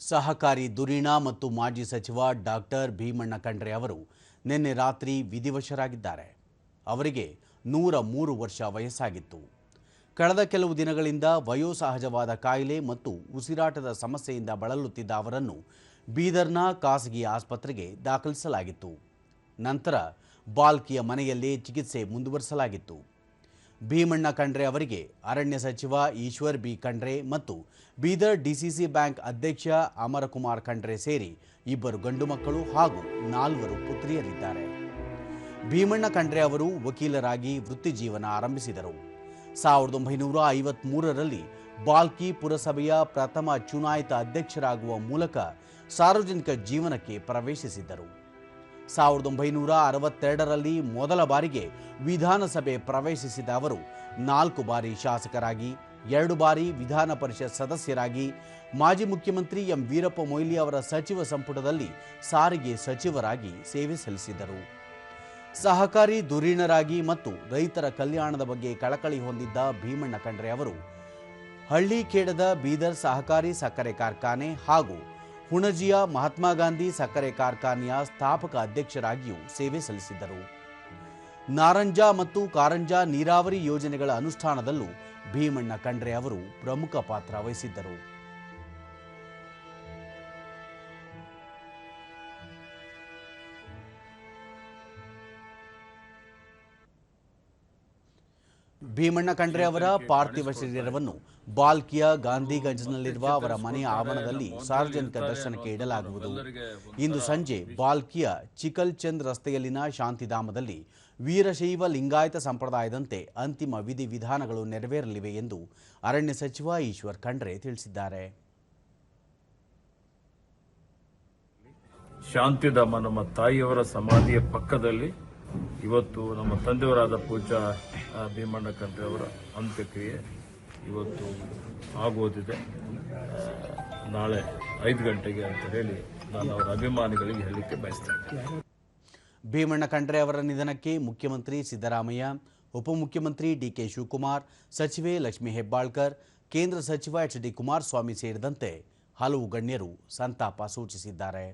ಸಹಕಾರಿ ಧುರೀಣ ಮತ್ತು ಮಾಜಿ ಸಚಿವ ಡಾಕ್ಟರ್ ಭೀಮಣ್ಣ ಖಂಡ್ರೆ ಅವರು ನಿನ್ನೆ ರಾತ್ರಿ ವಿಧಿವಶರಾಗಿದ್ದಾರೆ. ಅವರಿಗೆ 103 ವರ್ಷ ವಯಸ್ಸಾಗಿತ್ತು. ಕಳೆದ ಕೆಲವು ದಿನಗಳಿಂದ ವಯೋಸಹಜವಾದ ಕಾಯಿಲೆ ಮತ್ತು ಉಸಿರಾಟದ ಸಮಸ್ಯೆಯಿಂದ ಬಳಲುತ್ತಿದ್ದ ಅವರನ್ನು ಬೀದರ್ನ ಖಾಸಗಿ ಆಸ್ಪತ್ರೆಗೆ ದಾಖಲಿಸಲಾಗಿತ್ತು. ನಂತರ ಬಾಲ್ಕಿಯ ಮನೆಯಲ್ಲೇ ಚಿಕಿತ್ಸೆ ಮುಂದುವರಿಸಲಾಗಿತ್ತು. ಭೀಮಣ್ಣ ಖಂಡ್ರೆ ಅವರಿಗೆ ಅರಣ್ಯ ಸಚಿವ ಈಶ್ವರ್ ಬಿ ಖಂಡ್ರೆ ಮತ್ತು ಬೀದರ್ ಡಿಸಿಸಿ ಬ್ಯಾಂಕ್ ಅಧ್ಯಕ್ಷ ಅಮರಕುಮಾರ್ ಖಂಡ್ರೆ ಸೇರಿ 2 ಗಂಡು ಮಕ್ಕಳು ಹಾಗೂ 4 ಪುತ್ರಿಯರಿದ್ದಾರೆ. ಭೀಮಣ್ಣ ಖಂಡ್ರೆ ಅವರು ವಕೀಲರಾಗಿ ವೃತ್ತಿ ಜೀವನ ಆರಂಭಿಸಿದರು. 1953ರಲ್ಲಿ ಬಾಲ್ಕಿ ಪುರಸಭೆಯ ಪ್ರಥಮ ಚುನಾಯಿತ ಅಧ್ಯಕ್ಷರಾಗುವ ಮೂಲಕ ಸಾರ್ವಜನಿಕ ಜೀವನಕ್ಕೆ ಪ್ರವೇಶಿಸಿದ್ದರು. 1962ರಲ್ಲಿ ಮೊದಲ ಬಾರಿಗೆ ವಿಧಾನಸಭೆ ಪ್ರವೇಶಿಸಿದ ಅವರು 4 ಬಾರಿ ಶಾಸಕರಾಗಿ, 2 ಬಾರಿ ವಿಧಾನ ಪರಿಷತ್ ಸದಸ್ಯರಾಗಿ, ಮಾಜಿ ಮುಖ್ಯಮಂತ್ರಿ ಎಂ ವೀರಪ್ಪ ಮೊಯ್ಲಿ ಅವರ ಸಚಿವ ಸಂಪುಟದಲ್ಲಿ ಸಾರಿಗೆ ಸಚಿವರಾಗಿ ಸೇವೆ ಸಲ್ಲಿಸಿದರು. ಸಹಕಾರಿ ಧುರೀಣರಾಗಿ ಮತ್ತು ರೈತರ ಕಲ್ಯಾಣದ ಬಗ್ಗೆ ಕಳಕಳಿ ಹೊಂದಿದ್ದ ಭೀಮಣ್ಣ ಖಂಡ್ರೆ ಅವರು ಹಳ್ಳಿಖೇಡದ ಬೀದರ್ ಸಹಕಾರಿ ಸಕ್ಕರೆ ಕಾರ್ಖಾನೆ ಹಾಗೂ ಹುಣಜಿಯ ಮಹಾತ್ಮ ಗಾಂಧಿ ಸಕ್ಕರೆ ಕಾರ್ಖಾನೆಯ ಸ್ಥಾಪಕ ಅಧ್ಯಕ್ಷರಾಗಿಯೂ ಸೇವೆ ಸಲ್ಲಿಸಿದ್ದರು. ನಾರಂಜ ಮತ್ತು ಕಾರಂಜ ನೀರಾವರಿ ಯೋಜನೆಗಳ ಅನುಷ್ಠಾನದಲ್ಲೂ ಭೀಮಣ್ಣ ಖಂಡ್ರೆ ಅವರು ಪ್ರಮುಖ ಪಾತ್ರ ವಹಿಸಿದ್ದರು. ಭೀಮಣ್ಣ ಖಂಡ್ರೆ ಅವರ ಪಾರ್ಥಿವ ಶರೀರವನ್ನು ಬಾಲ್ಕಿಯ ಗಾಂಧಿಗಂಜ್ನಲ್ಲಿರುವ ಅವರ ಮನೆಯ ಆವರಣದಲ್ಲಿ ಸಾರ್ವಜನಿಕ ದರ್ಶನಕ್ಕೆ ಇಡಲಾಗುವುದು. ಇಂದು ಸಂಜೆ ಬಾಲ್ಕಿಯ ಚಿಕಲ್ಚಂದ್ ರಸ್ತೆಯಲ್ಲಿನ ಶಾಂತಿಧಾಮದಲ್ಲಿ ವೀರಶೈವ ಲಿಂಗಾಯತ ಸಂಪ್ರದಾಯದಂತೆ ಅಂತಿಮ ವಿಧಿವಿಧಾನಗಳು ನೆರವೇರಲಿವೆ ಎಂದು ಅರಣ್ಯ ಸಚಿವ ಈಶ್ವರ್ ಖಂಡ್ರೆ ತಿಳಿಸಿದ್ದಾರೆ. ಶಾಂತಿಧಾಮ ನಮ್ಮ ತಾಯಿಯವರ ಸಮಾಧಿಯ ಪಕ್ಕದಲ್ಲಿ ಇವತ್ತು ನಮ್ಮ ತಂದೆಯವರಾದ ಪೂಜ್ಯ ಭೀಮಣ್ಣ ಖಂಡ್ರೆ ಅವರ ಅಂತ್ಯಕ್ರಿಯೆ ಇವತ್ತು ಆಗೋದಿದೆ. ನಾಳೆ 5 ಗಂಟೆಗೆ ಅಂತ ಹೇಳಿ ನಾನು ಅವರ ಅಭಿಮಾನಿಗಳಿಗೆ ಹೇಳಲಿಕ್ಕೆ ಬಯಸ್ತೇನೆ. ಭೀಮಣ್ಣ ಖಂಡ್ರೆ ಅವರ ನಿಧನಕ್ಕೆ ಮುಖ್ಯಮಂತ್ರಿ ಸಿದ್ದರಾಮಯ್ಯ, ಉಪಮುಖ್ಯಮಂತ್ರಿ ಡಿಕೆ ಶಿವಕುಮಾರ್, ಸಚಿವೆ ಲಕ್ಷ್ಮೀ ಹೆಬ್ಬಾಳ್ಕರ್, ಕೇಂದ್ರ ಸಚಿವ ಎಚ್ ಡಿ ಕುಮಾರಸ್ವಾಮಿ ಸೇರಿದಂತೆ ಹಲವು ಗಣ್ಯರು ಸಂತಾಪ ಸೂಚಿಸಿದ್ದಾರೆ.